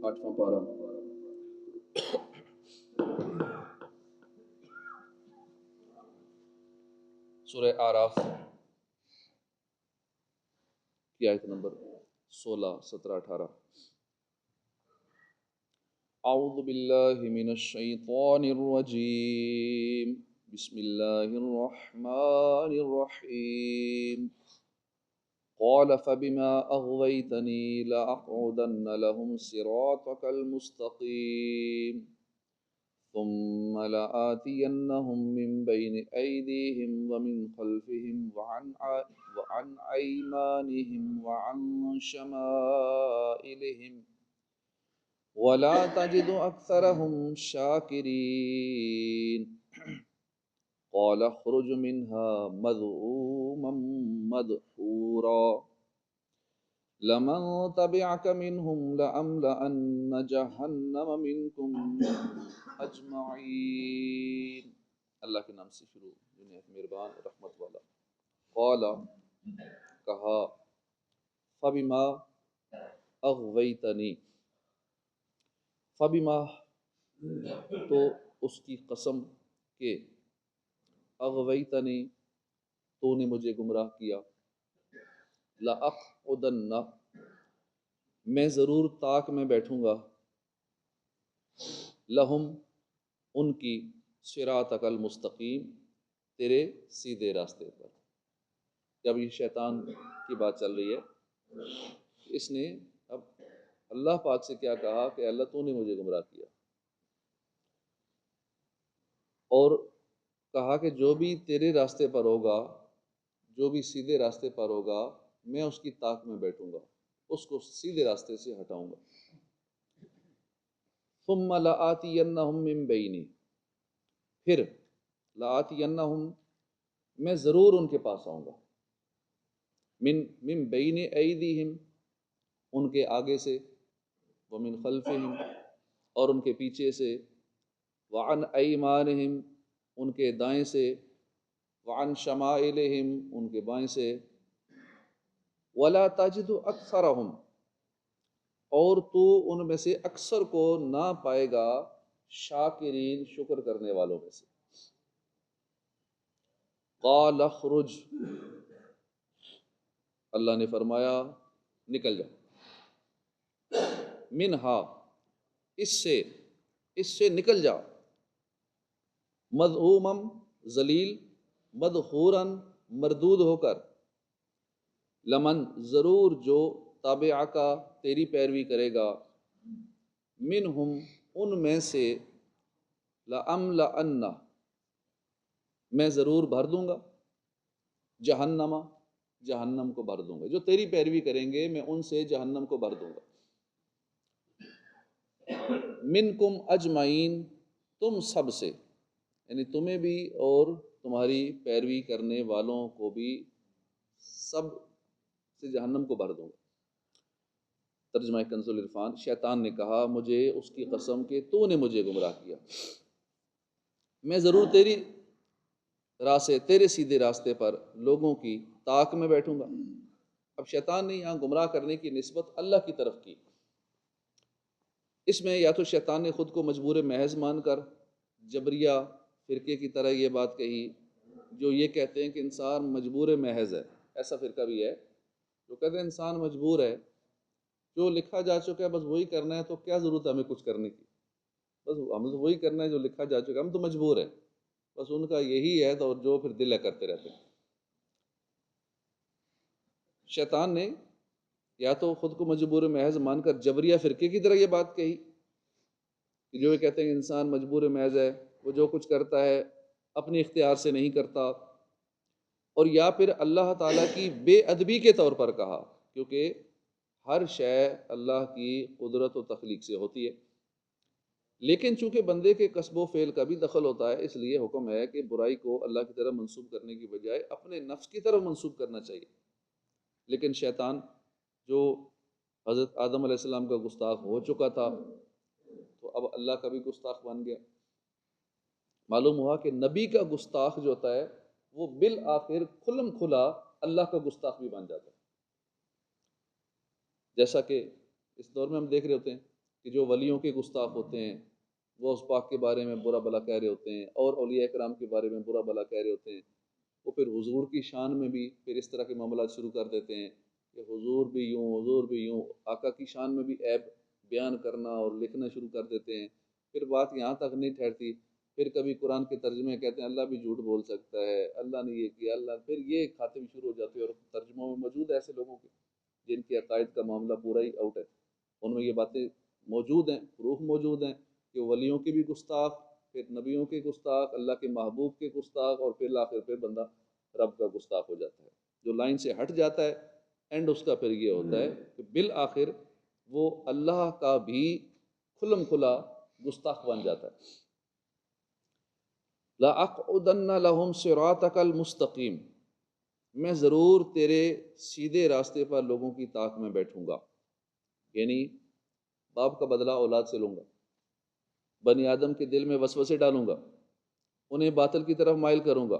8واں پارہ سورہ آراف کی آیت نمبر 16، 17، 18۔ اعوذ باللہ من الشیطان الرجیم، بسم اللہ الرحمن الرحیم۔ قال فبما اغویتنی لاقعدن لهم صراطک المستقیم ثم لآتینہم من بین ایدیہم ومن خلفہم وعن ایمانہم وعن شمائلہم ولا تجد اکثرہم شاکرین۔ قال اخرج منها مذءوما مدحورا لمن تبعك منهم لأملأن جہنم منكم اجمعین۔ اللہ کے نام سے شروع، جو نہایت مہربان رحمت والا۔ قال کہا، فبما اغویتنی، فبما تو اس کی قسم کہ اغویتنی تو نے مجھے گمراہ کیا، لأقعدن میں ضرور طاق میں بیٹھوں گا، لہم ان کی، صراطک المستقیم تیرے سیدھے راستے پر۔ جب یہ شیطان کی بات چل رہی ہے، اس نے اب اللہ پاک سے کیا کہا کہ اللہ تو نے مجھے گمراہ کیا، اور کہا کہ جو بھی تیرے راستے پر ہوگا، جو بھی سیدھے راستے پر ہوگا، میں اس کی طاق میں بیٹھوں گا، اس کو سیدھے راستے سے ہٹاؤں گا۔ ثم لآتینہم من بینی، پھر لآتینہم میں ضرور ان کے پاس آؤں گا، من بین ایدیہم ان کے آگے سے، ومن خلفہم اور ان کے پیچھے سے، وعن ایمانہم ان کے دائیں سے، وعن شمائلہم ان کے بائیں سے، ولا تجد اکثرہم اور تو ان میں سے اکثر کو نہ پائے گا، شاکرین شکر کرنے والوں میں سے۔ قال اخرج، اللہ نے فرمایا نکل جا، منہا اس سے نکل جا، مذءوما ذلیل، مدحورا مردود ہو کر، لمن ضرور جو تابعک تیری پیروی کرے گا، منہم ان میں سے، لأملأن میں ضرور بھر دوں گا، جہنم کو بھر دوں گا، جو تیری پیروی کریں گے میں ان سے جہنم کو بھر دوں گا۔ منکم اجمعین تم سب سے، یعنی تمہیں بھی اور تمہاری پیروی کرنے والوں کو بھی سب سے جہنم کو بھر دوں گا۔ ترجمہ کنز العرفان۔ شیطان نے کہا مجھے اس کی قسم کہ تو نے مجھے گمراہ کیا، میں ضرور تیری راہ سے، تیرے سیدھے راستے پر لوگوں کی طاق میں بیٹھوں گا۔ اب شیطان نے یہاں گمراہ کرنے کی نسبت اللہ کی طرف کی۔ اس میں یا تو شیطان نے خود کو مجبور محض مان کر جبریہ فرقے کی طرح یہ بات کہی، جو یہ کہتے ہیں کہ انسان مجبور محض ہے، ایسا فرقہ بھی ہے جو کہتے ہیں انسان مجبور ہے، جو لکھا جا چکا ہے بس وہی کرنا ہے، تو کیا ضرورت ہے ہمیں کچھ کرنے کی، بس ہم تو وہی کرنا ہے جو لکھا جا چکا ہے، ہم تو مجبور ہیں، بس ان کا یہی ہے، تو جو پھر دل ہے کرتے رہتے ہیں۔ شیطان نے یا تو خود کو مجبور محض مان کر جبریہ فرقے کی طرح یہ بات کہی، جو یہ کہتے ہیں انسان مجبور محض ہے، وہ جو کچھ کرتا ہے اپنے اختیار سے نہیں کرتا، اور یا پھر اللہ تعالیٰ کی بے ادبی کے طور پر کہا، کیونکہ ہر شے اللہ کی قدرت و تخلیق سے ہوتی ہے، لیکن چونکہ بندے کے قصب و فعل کا بھی دخل ہوتا ہے، اس لیے حکم ہے کہ برائی کو اللہ کی طرف منسوب کرنے کی بجائے اپنے نفس کی طرف منسوب کرنا چاہیے۔ لیکن شیطان جو حضرت آدم علیہ السلام کا گستاخ ہو چکا تھا، تو اب اللہ کا بھی گستاخ بن گیا۔ معلوم ہوا کہ نبی کا گستاخ جو ہوتا ہے وہ بالآخر کھلم کھلا اللہ کا گستاخ بھی بن جاتا ہے۔ جیسا کہ اس دور میں ہم دیکھ رہے ہوتے ہیں کہ جو ولیوں کے گستاخ ہوتے ہیں وہ اس پاک کے بارے میں برا بھلا کہہ رہے ہوتے ہیں، اور اولیاء کرام کے بارے میں برا بھلا کہہ رہے ہوتے ہیں، وہ پھر حضور کی شان میں بھی پھر اس طرح کے معاملات شروع کر دیتے ہیں کہ حضور بھی یوں، حضور بھی یوں، آقا کی شان میں بھی عیب بیان کرنا اور لکھنا شروع کر دیتے ہیں۔ پھر بات یہاں تک نہیں ٹھہرتی، پھر کبھی قرآن کے ترجمے کہتے ہیں اللہ بھی جھوٹ بول سکتا ہے، اللہ نے یہ کیا، اللہ، پھر یہ کھاتے بھی شروع ہو جاتے ہیں، اور ترجموں میں موجود ہے ایسے لوگوں کے جن کے عقائد کا معاملہ پورا ہی آؤٹ ہے، ان میں یہ باتیں موجود ہیں، پروف موجود ہیں کہ ولیوں کے بھی گستاخ، پھر نبیوں کے گستاخ، اللہ کے محبوب کے گستاخ، اور پھر آخر پہ بندہ رب کا گستاخ ہو جاتا ہے، جو لائن سے ہٹ جاتا ہے۔ اینڈ اس کا پھر یہ ہوتا ہے کہ بالآخر وہ اللہ کا بھی کھلم کھلا گستاخ بن جاتا ہے۔ لَأَقْعُدَنَّ لَهُمْ صِرَاطَكَ الْمُسْتَقِيمَ، میں ضرور تیرے سیدھے راستے پر لوگوں کی طاق میں بیٹھوں گا، یعنی باپ کا بدلہ اولاد سے لوں گا، بنی آدم کے دل میں وسوسے ڈالوں گا، انہیں باطل کی طرف مائل کروں گا،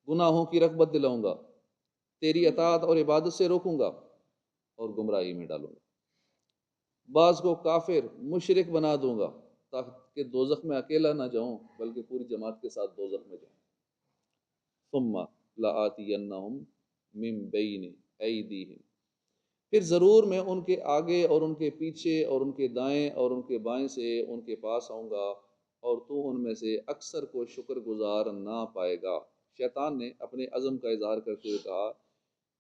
گناہوں کی رغبت دلاؤں گا، تیری اطاعت اور عبادت سے روکوں گا، اور گمراہی میں ڈالوں گا۔ بعض کو کافر مشرک بنا دوں گا تاکہ دوزخ میں اکیلا نہ جاؤں بلکہ پوری جماعت کے ساتھ دوزخ میں جاؤں۔ ثم لآتینہم من بین ایدیہم، پھر ضرور میں ان کے آگے اور ان کے پیچھے اور ان کے دائیں اور ان کے بائیں سے ان کے پاس آؤں گا، اور تو ان میں سے اکثر کو شکر گزار نہ پائے گا۔ شیطان نے اپنے عزم کا اظہار کرتے ہوئے کہا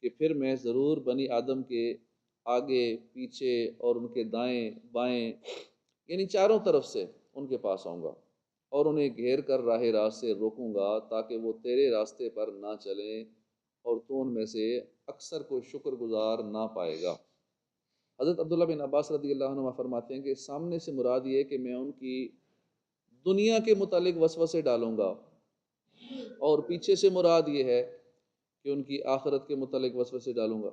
کہ پھر میں ضرور بنی آدم کے آگے، پیچھے اور ان کے دائیں بائیں، یعنی چاروں طرف سے ان کے پاس آؤں گا، اور انہیں گھیر کر راہ راست سے روکوں گا تاکہ وہ تیرے راستے پر نہ چلیں، اور تو ان میں سے اکثر کو شکر گزار نہ پائے گا۔ حضرت عبداللہ بن عباس رضی اللہ عنہ فرماتے ہیں کہ سامنے سے مراد یہ ہے کہ میں ان کی دنیا کے متعلق وسوسے ڈالوں گا، اور پیچھے سے مراد یہ ہے کہ ان کی آخرت کے متعلق وسوسے ڈالوں گا،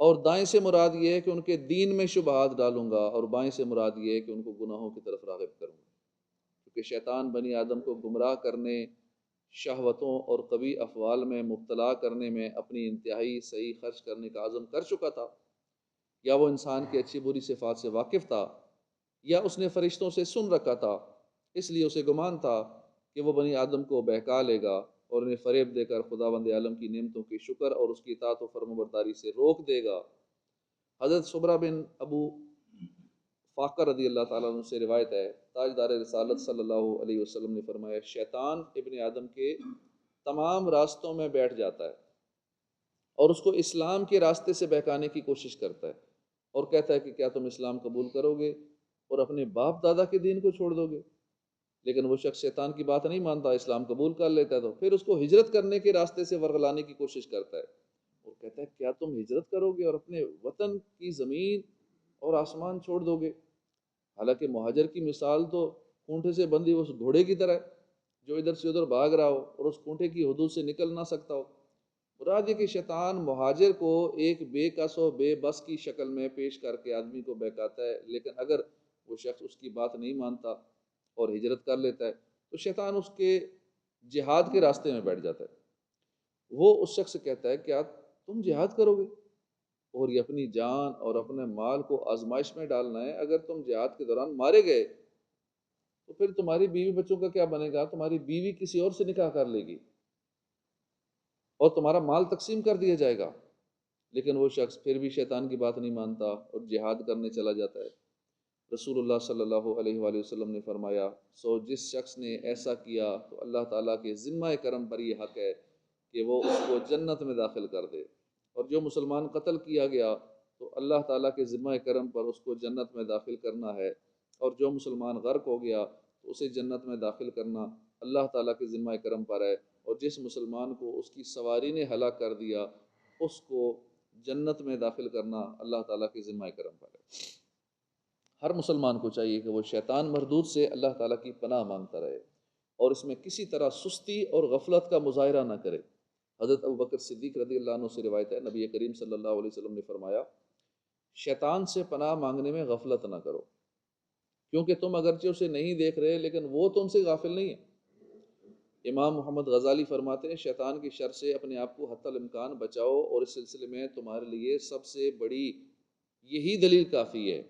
اور دائیں سے مراد یہ ہے کہ ان کے دین میں شبہات ڈالوں گا، اور بائیں سے مراد یہ ہے کہ ان کو گناہوں کی طرف راغب کروں گا، کیونکہ شیطان بنی آدم کو گمراہ کرنے، شہوتوں اور قبیح افعال میں مبتلا کرنے میں اپنی انتہائی صحیح خرچ کرنے کا عزم کر چکا تھا، یا وہ انسان کی اچھی بری صفات سے واقف تھا، یا اس نے فرشتوں سے سن رکھا تھا، اس لیے اسے گمان تھا کہ وہ بنی آدم کو بہکا لے گا اور انہیں فریب دے کر خداوند عالم کی نعمتوں کی شکر اور اس کی اطاعت و فرمانبرداری سے روک دے گا۔ حضرت صبرہ بن ابو فاقہ رضی اللہ تعالیٰ عنہ سے روایت ہے، تاجدار رسالت صلی اللہ علیہ وسلم نے فرمایا، شیطان ابن آدم کے تمام راستوں میں بیٹھ جاتا ہے اور اس کو اسلام کے راستے سے بہکانے کی کوشش کرتا ہے، اور کہتا ہے کہ کیا تم اسلام قبول کرو گے اور اپنے باپ دادا کے دین کو چھوڑ دو گے؟ لیکن وہ شخص شیطان کی بات نہیں مانتا، اسلام قبول کر لیتا ہے، تو پھر اس کو ہجرت کرنے کے راستے سے ورغلانے کی کوشش کرتا ہے، اور کہتا ہے کیا تم ہجرت کرو گے اور اپنے وطن کی زمین اور آسمان چھوڑ دو گے؟ حالانکہ مہاجر کی مثال تو کونٹے سے بندھی اس گھوڑے کی طرح ہے جو ادھر سے ادھر بھاگ رہا ہو اور اس کونٹے کی حدود سے نکل نہ سکتا ہو۔ مراد یہ کہ شیطان مہاجر کو ایک بے کس و بے بس کی شکل میں پیش کر کے آدمی کو بہکاتا ہے، لیکن اگر وہ شخص اس کی بات نہیں مانتا اور ہجرت کر لیتا ہے تو شیطان اس کے جہاد کے راستے میں بیٹھ جاتا ہے۔ وہ اس شخص سے کہتا ہے کیا تم جہاد کرو گے؟ اور یہ اپنی جان اور اپنے مال کو آزمائش میں ڈالنا ہے۔ اگر تم جہاد کے دوران مارے گئے تو پھر تمہاری بیوی بچوں کا کیا بنے گا؟ تمہاری بیوی کسی اور سے نکاح کر لے گی اور تمہارا مال تقسیم کر دیا جائے گا۔ لیکن وہ شخص پھر بھی شیطان کی بات نہیں مانتا اور جہاد کرنے چلا جاتا ہے۔ رسول اللہ صلی اللہ علیہ وآلہ وسلم نے فرمایا، سو جس شخص نے ایسا کیا تو اللہ تعالیٰ کے ذمہ کرم پر یہ حق ہے کہ وہ اس کو جنت میں داخل کر دے، اور جو مسلمان قتل کیا گیا تو اللہ تعالیٰ کے ذمہ کرم پر اس کو جنت میں داخل کرنا ہے، اور جو مسلمان غرق ہو گیا تو اسے جنت میں داخل کرنا اللہ تعالیٰ کے ذمہ کرم پر ہے، اور جس مسلمان کو اس کی سواری نے ہلاک کر دیا اس کو جنت میں داخل کرنا اللہ تعالیٰ کے ذمہ کرم پر ہے۔ ہر مسلمان کو چاہیے کہ وہ شیطان مردود سے اللہ تعالیٰ کی پناہ مانگتا رہے اور اس میں کسی طرح سستی اور غفلت کا مظاہرہ نہ کرے۔ حضرت ابوبکر صدیق رضی اللہ عنہ سے روایت ہے، نبی کریم صلی اللہ علیہ وسلم نے فرمایا، شیطان سے پناہ مانگنے میں غفلت نہ کرو، کیونکہ تم اگرچہ اسے نہیں دیکھ رہے لیکن وہ تم سے غافل نہیں ہے۔ امام محمد غزالی فرماتے ہیں، شیطان کی شر سے اپنے آپ کو حتی الامکان بچاؤ، اور اس سلسلے میں تمہارے لیے سب سے بڑی یہی دلیل کافی ہے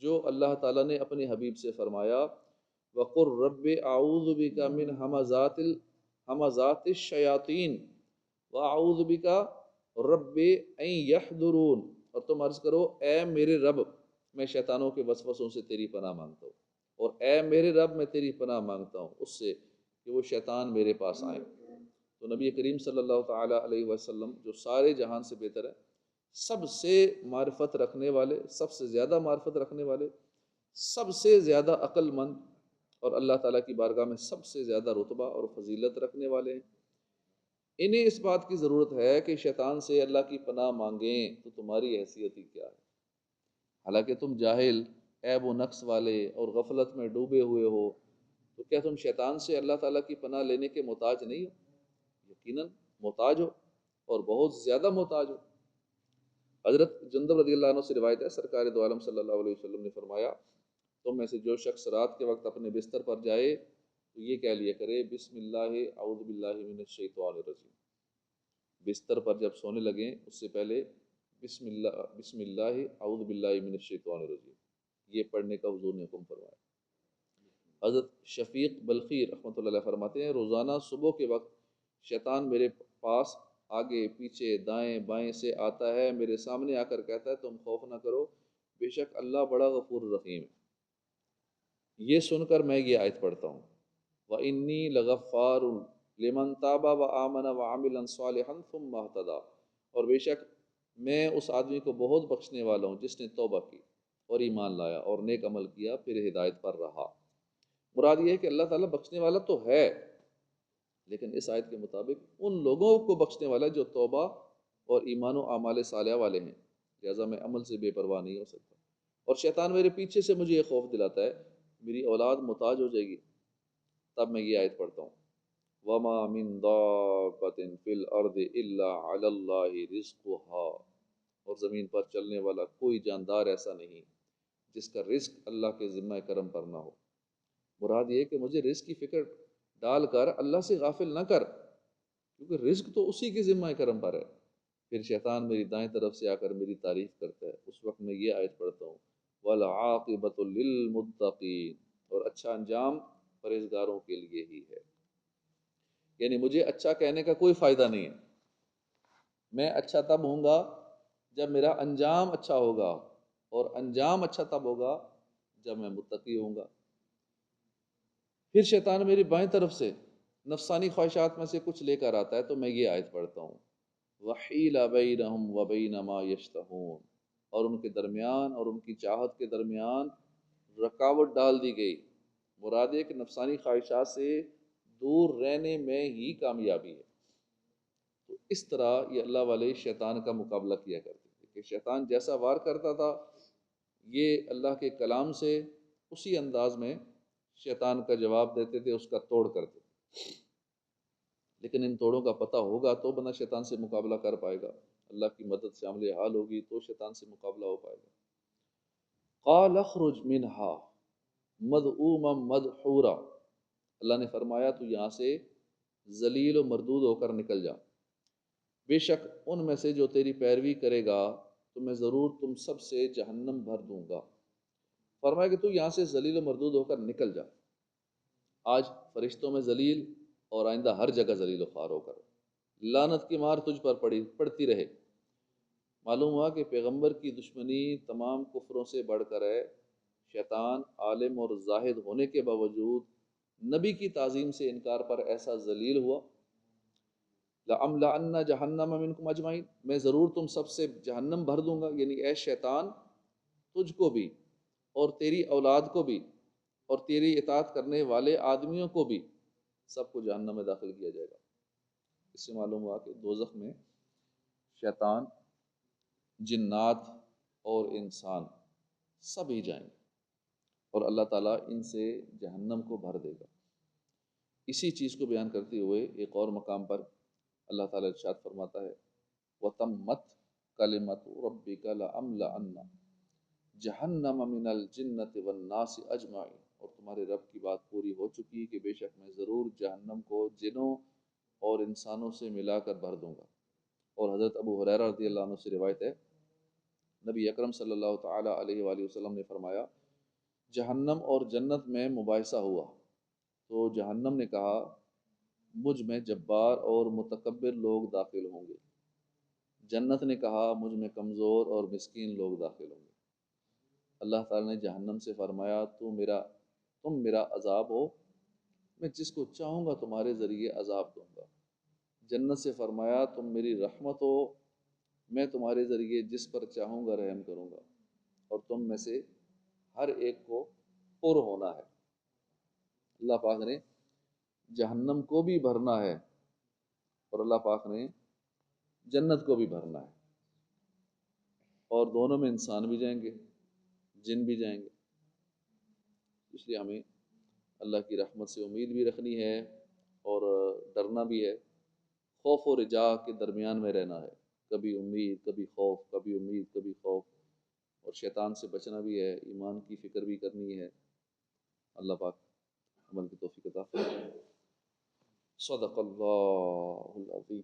جو اللہ تعالیٰ نے اپنے حبیب سے فرمایا وقر رب اعوذ بک من ہمزات الشیاطین واعوذ بک رب ان یحضرون، اور تم عرض کرو اے میرے رب میں شیطانوں کے وسوسوں سے تیری پناہ مانگتا ہوں، اور اے میرے رب میں تیری پناہ مانگتا ہوں اس سے کہ وہ شیطان میرے پاس آئیں۔ تو نبی کریم صلی اللہ تعالیٰ علیہ وسلم جو سارے جہان سے بہتر ہے، سب سے معرفت رکھنے والے، سب سے زیادہ معرفت رکھنے والے، سب سے زیادہ عقل مند، اور اللہ تعالیٰ کی بارگاہ میں سب سے زیادہ رتبہ اور فضیلت رکھنے والے ہیں، انہیں اس بات کی ضرورت ہے کہ شیطان سے اللہ کی پناہ مانگیں تو تمہاری حیثیت ہی کیا ہے۔ حالانکہ تم جاہل، عیب و نقص والے اور غفلت میں ڈوبے ہوئے ہو، تو کیا تم شیطان سے اللہ تعالیٰ کی پناہ لینے کے محتاج نہیں ہو؟ یقیناً محتاج ہو، اور بہت زیادہ محتاج ہو۔ حضرت جندب رضی اللہ عنہ سے روایت ہے، سرکار دو عالم صلی اللہ علیہ وسلم نے فرمایا تم میں سے جو شخص رات کے وقت اپنے بستر پر جائے تو یہ کہہ لیا کرے بسم اللہ اعوذ باللہ من الشیطان الرجیم۔ بستر پر جب سونے لگیں اس سے پہلے بسم اللہ اعوذ باللہ من الشیطان الرجیم یہ پڑھنے کا حضور نے حکم فرمایا۔ حضرت شفیق بلخی رحمۃ اللہ علیہ فرماتے ہیں روزانہ صبح کے وقت شیطان میرے پاس آگے پیچھے دائیں بائیں سے آتا ہے، میرے سامنے آ کر کہتا ہے تم خوف نہ کرو، بے شک اللہ بڑا غفور الرحیم ہے۔ یہ سن کر میں یہ آیت پڑھتا ہوں وَإِنِّي لَغَفَّارٌ لِمَن تَابَ وَآمَنَ وَعَمِلَ صَالِحًا ثُمَّ اهْتَدَىٰ، اور بے شک میں اس آدمی کو بہت بخشنے والا ہوں جس نے توبہ کی اور ایمان لایا اور نیک عمل کیا پھر ہدایت پر رہا۔ مراد یہ ہے کہ اللہ تعالیٰ بخشنے والا تو ہے، لیکن اس آیت کے مطابق ان لوگوں کو بخشنے والا ہے جو توبہ اور ایمان و اعمال صالحہ والے ہیں، لہٰذا میں عمل سے بے پرواہ نہیں ہو سکتا۔ اور شیطان میرے پیچھے سے مجھے یہ خوف دلاتا ہے میری اولاد محتاج ہو جائے گی، تب میں یہ آیت پڑھتا ہوں وَمَا مِن دَابَّةٍ فِي الْأَرْضِ إِلَّا عَلَى اللَّهِ رِزْقُهَا، اور زمین پر چلنے والا کوئی جاندار ایسا نہیں جس کا رزق اللہ کے ذمہ کرم پر نہ ہو۔ مراد یہ کہ مجھے رزق کی فکر ڈال کر اللہ سے غافل نہ کر، کیونکہ رزق تو اسی کے ذمہ کرم پر ہے۔ پھر شیطان میری دائیں طرف سے آ کر میری تعریف کرتا ہے، اس وقت میں یہ آیت پڑھتا ہوں وَالْعَاقِبَةُ لِلْمُتَّقِينَ، اور اچھا انجام پرہیزگاروں کے لیے ہی ہے۔ یعنی مجھے اچھا کہنے کا کوئی فائدہ نہیں ہے، میں اچھا تب ہوں گا جب میرا انجام اچھا ہوگا، اور انجام اچھا تب ہوگا جب میں متقی ہوں گا۔ پھر شیطان میری بائیں طرف سے نفسانی خواہشات میں سے کچھ لے کر آتا ہے تو میں یہ آیت پڑھتا ہوں وَحِيلَ بَيْنَهُمْ وَبَيْنَ مَا يَشْتَهُونَ، اور ان کے درمیان اور ان کی چاہت کے درمیان رکاوٹ ڈال دی گئی۔ مراد ہے کہ نفسانی خواہشات سے دور رہنے میں ہی کامیابی ہے۔ تو اس طرح یہ اللہ والے شیطان کا مقابلہ کیا کرتے تھے کہ شیطان جیسا وار کرتا تھا یہ اللہ کے کلام سے اسی انداز میں شیطان کا جواب دیتے تھے، اس کا توڑ کرتے تھے۔ لیکن ان توڑوں کا پتہ ہوگا تو بندہ شیطان سے مقابلہ کر پائے گا، اللہ کی مدد سے عمل حال ہوگی تو شیطان سے مقابلہ ہو پائے گا۔ قال اخرج منها مذءوما مدحورا، اللہ نے فرمایا تو یہاں سے ذلیل و مردود ہو کر نکل جا، بے شک ان میں سے جو تیری پیروی کرے گا تو میں ضرور تم سب سے جہنم بھر دوں گا۔ فرمایا کہ تو یہاں سے ذلیل و مردود ہو کر نکل جا۔ آج فرشتوں میں ذلیل اور آئندہ ہر جگہ ذلیل و خوار ہو کر لعنت کی مار تجھ پر پڑتی رہے۔ معلوم ہوا کہ پیغمبر کی دشمنی تمام کفروں سے بڑھ کر ہے۔ شیطان عالم اور زاہد ہونے کے باوجود نبی کی تعظیم سے انکار پر ایسا ذلیل ہوا لَأَمْلَأَنَّ جَهَنَّمَ مِنْكُمْ أَجْمَعِينَ، میں ضرور تم سب سے جہنم بھر دوں گا، یعنی اے شیطان تجھ کو بھی اور تیری اولاد کو بھی اور تیری اطاعت کرنے والے آدمیوں کو بھی سب کو جہنم میں داخل کیا جائے گا۔ اس سے معلوم ہوا کہ دوزخ میں شیطان، جنات اور انسان سب ہی جائیں گے اور اللہ تعالیٰ ان سے جہنم کو بھر دے گا۔ اسی چیز کو بیان کرتے ہوئے ایک اور مقام پر اللہ تعالیٰ ارشاد فرماتا ہے وَتَمَّتْ كَلِمَةُ رَبِّكَ لَأَمْلَأَنَّ جَهَنَّمَ مِنَ الْجِنَّةِ وَالنَّاسِ أَجْمَعِينَ، اور تمہارے رب کی بات پوری ہو چکی کہ بے شک میں ضرور جہنم کو جنوں اور انسانوں سے ملا کر بھر دوں گا۔ اور حضرت ابو ہریرہ رضی اللہ عنہ سے روایت ہے نبی اکرم صلی اللہ تعالیٰ علیہ وآلہ وسلم نے فرمایا جہنم اور جنت میں مباحثہ ہوا تو جہنم نے کہا مجھ میں جبار اور متکبر لوگ داخل ہوں گے، جنت نے کہا مجھ میں کمزور اور مسکین لوگ داخل ہوں گے۔ اللہ تعالیٰ نے جہنم سے فرمایا تم میرا عذاب ہو، میں جس کو چاہوں گا تمہارے ذریعے عذاب دوں گا۔ جنت سے فرمایا تم میری رحمت ہو، میں تمہارے ذریعے جس پر چاہوں گا رحم کروں گا، اور تم میں سے ہر ایک کو پر ہونا ہے۔ اللہ پاک نے جہنم کو بھی بھرنا ہے اور اللہ پاک نے جنت کو بھی بھرنا ہے، اور دونوں میں انسان بھی جائیں گے، جن بھی جائیں گے۔ اس لیے ہمیں اللہ کی رحمت سے امید بھی رکھنی ہے اور ڈرنا بھی ہے، خوف و رجا کے درمیان میں رہنا ہے، کبھی امید کبھی خوف، کبھی امید کبھی خوف، اور شیطان سے بچنا بھی ہے، ایمان کی فکر بھی کرنی ہے۔ اللہ پاک عمل کی توفیق عطا فرمائے۔ صدق اللہ العظیم۔